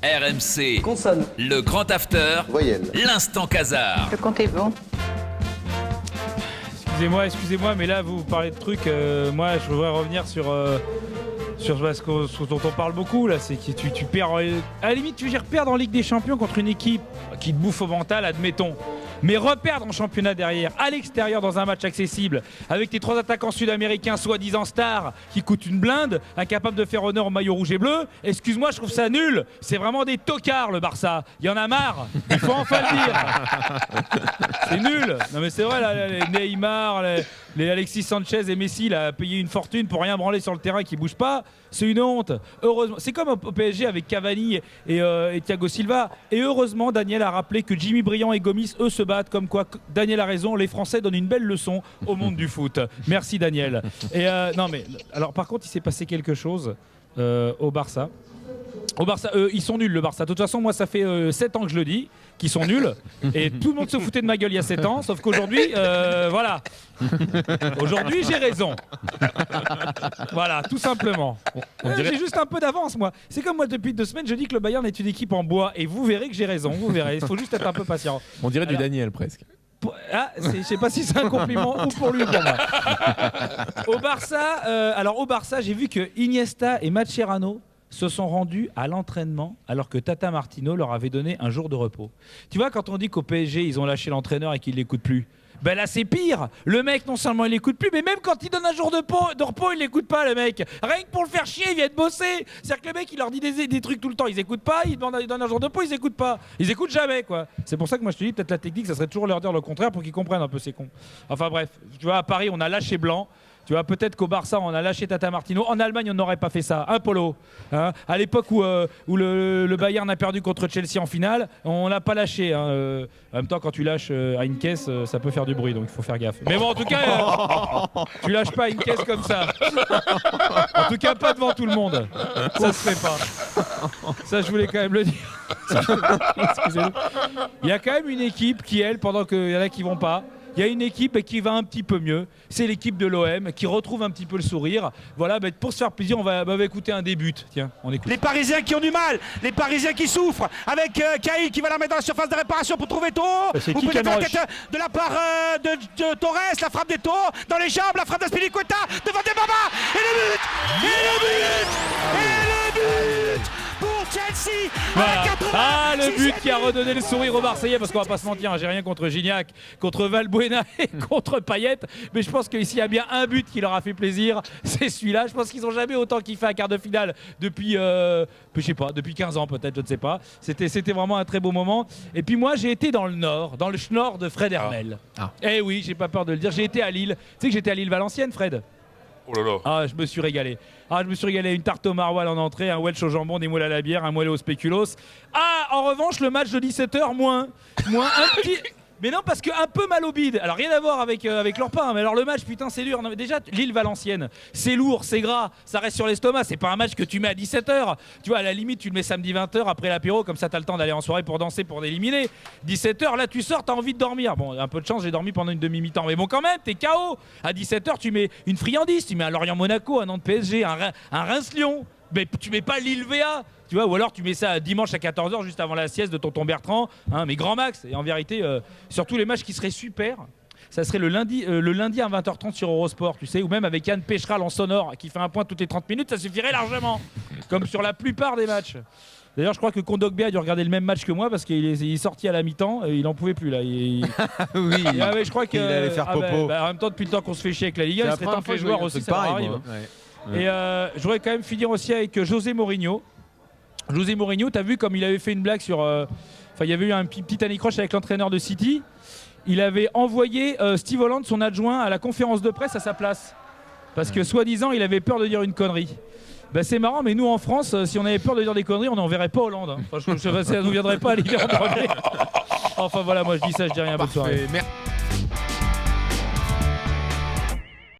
RMC, Consonne. le grand after, Voyelle. l'instant casar. Le compte est bon. Excusez-moi, mais là vous parlez de trucs. Moi, je voudrais revenir sur ce dont on parle beaucoup là, c'est que tu perds. À la limite, tu veux dire perdre en Ligue des Champions contre une équipe qui te bouffe au mental, admettons. Mais reperdre en championnat derrière, à l'extérieur dans un match accessible, avec tes 3 attaquants sud-américains soi-disant stars qui coûtent une blinde, incapables de faire honneur au maillot rouge et bleu, excuse-moi, je trouve ça nul. C'est vraiment des tocards le Barça. Il y en a marre. Il faut enfin le dire. C'est nul. Non mais c'est vrai, là, les Neymar, les Alexis Sanchez et Messi là, payé une fortune pour rien branler sur le terrain qui bouge pas. C'est une honte. Heureusement, c'est comme au PSG avec Cavani et Thiago Silva. Et heureusement, Daniel a rappelé que Jimmy Briand et Gomis, eux, se battent. Comme quoi, Daniel a raison. Les Français donnent une belle leçon au monde du foot. Merci Daniel. Et non mais, alors par contre, il s'est passé quelque chose au Barça. Au Barça, ils sont nuls le Barça. De toute façon, moi ça fait 7 ans que je le dis, qu'ils sont nuls. Et tout le monde se foutait de ma gueule il y a 7 ans. Sauf qu'aujourd'hui, voilà. Aujourd'hui, j'ai raison. Voilà, tout simplement. J'ai juste un peu d'avance, moi. C'est comme moi, depuis 2 semaines, je dis que le Bayern est une équipe en bois. Et vous verrez que j'ai raison. Vous verrez. Il faut juste être un peu patient. On dirait Alors, du Daniel presque. Je sais pas si c'est un compliment ou pour lui ou pour moi. Au Barça, j'ai vu que Iniesta et Mascherano se sont rendus à l'entraînement alors que Tata Martino leur avait donné un jour de repos. Tu vois, quand on dit qu'au PSG, ils ont lâché l'entraîneur et qu'ils ne l'écoutent plus, ben là c'est pire. Le mec, non seulement il l'écoute plus, mais même quand il donne un jour de repos, il l'écoute pas, le mec. Rien que pour le faire chier, il vient de bosser. C'est-à-dire que le mec, il leur dit des trucs tout le temps, ils écoutent pas, il donne un jour de repos, ils écoutent pas. Ils écoutent jamais, quoi. C'est pour ça que moi je te dis, peut-être la technique, ça serait toujours leur dire le contraire pour qu'ils comprennent un peu ces cons. Enfin bref, tu vois, à Paris, on a lâché Blanc. Tu vois, peut-être qu'au Barça, on a lâché Tata Martino. En Allemagne, on n'aurait pas fait ça. Un Polo. Hein, à l'époque où le Bayern a perdu contre Chelsea en finale, on l'a pas lâché. Hein. En même temps, quand tu lâches Heinkes, ça peut faire du bruit, donc il faut faire gaffe. Mais bon, en tout cas, tu lâches pas Heinkes comme ça. En tout cas, pas devant tout le monde. Ça se fait pas. Ça, je voulais quand même le dire. Excusez-moi. Il y a quand même une équipe qui, elle, pendant qu'il y en a qui vont pas, il y a une équipe qui va un petit peu mieux. C'est l'équipe de l'OM qui retrouve un petit peu le sourire. Voilà, pour se faire plaisir, on va écouter un début. Tiens, on écoute. Les Parisiens qui ont du mal, les Parisiens qui souffrent, avec Cahill qui va la mettre dans la surface de réparation pour trouver Toro. C'est Ou qui peut-être Ken la Roche tête de la part de Torres, la frappe des Toro dans les jambes, la frappe d'Aspilicueta devant Dembaba et le but. Pour Chelsea. Voilà. À 80. Ah, le but qui a redonné le sourire aux Marseillais, parce qu'on va pas se mentir, hein, j'ai rien contre Gignac, contre Valbuena et contre Payet, mais je pense qu'ici il y a bien un but qui leur a fait plaisir, c'est celui-là. Je pense qu'ils ont jamais autant kiffé un quart de finale depuis, je sais pas, depuis 15 ans peut-être, je ne sais pas. C'était vraiment un très beau moment. Et puis moi j'ai été dans le nord, dans le schnorr de Fred Hermel. Eh oui, j'ai pas peur de le dire, j'ai été à Lille. Tu sais que j'étais à Lille-Valenciennes, Fred? Oh là là. Ah, je me suis régalé. Une tarte au maroilles en entrée, un Welsh au jambon, des moules à la bière, un moelleux au spéculoos. Ah, en revanche, le match de 17h, moins un petit... Mais non, parce que un peu mal au bide. Alors rien à voir avec leur pain, mais alors le match, putain, c'est dur. Non, mais déjà, Lille-Valenciennes, c'est lourd, c'est gras, ça reste sur l'estomac. C'est pas un match que tu mets à 17h. Tu vois, à la limite, tu le mets samedi 20h après l'apéro, comme ça t'as le temps d'aller en soirée pour danser, pour d'éliminer. 17h, là tu sors, t'as envie de dormir. Bon, un peu de chance, j'ai dormi pendant une demi-mi-temps. Mais bon, quand même, t'es KO. À 17h, tu mets une friandise, tu mets un Lorient-Monaco, un Nantes-PSG, un Reims-Lyon. Mais tu mets pas Lille-VA. Tu vois, ou alors tu mets ça dimanche à 14h juste avant la sieste de tonton Bertrand, hein, mais grand max. Et en vérité, sur tous les matchs qui seraient super, ça serait le lundi à 20h30 sur Eurosport, tu sais, ou même avec Yann Pécheral en sonore qui fait un point toutes les 30 minutes, ça suffirait largement, comme sur la plupart des matchs. D'ailleurs, je crois que Kondogbia a dû regarder le même match que moi parce qu'il est sorti à la mi-temps et il en pouvait plus là. Oui, je crois qu'il allait faire popo. En même temps, depuis le temps qu'on se fait chier avec la Ligue 1, il serait temps que les joueurs aussi, ça leur arrive. Et je voudrais quand même finir aussi avec José Mourinho. José Mourinho, t'as vu comme il avait fait une blague sur... il y avait eu un petit anicroche avec l'entraîneur de City. Il avait envoyé Steve Holland, son adjoint, à la conférence de presse à sa place. Parce que soi-disant, il avait peur de dire une connerie. Ben, c'est marrant, mais nous en France, si on avait peur de dire des conneries, on n'enverrait pas Hollande. Hein. Enfin, ça ne nous viendrait pas à l'hiver en premier. Enfin voilà, moi je dis ça, je dis rien. Bonne soirée. Merci.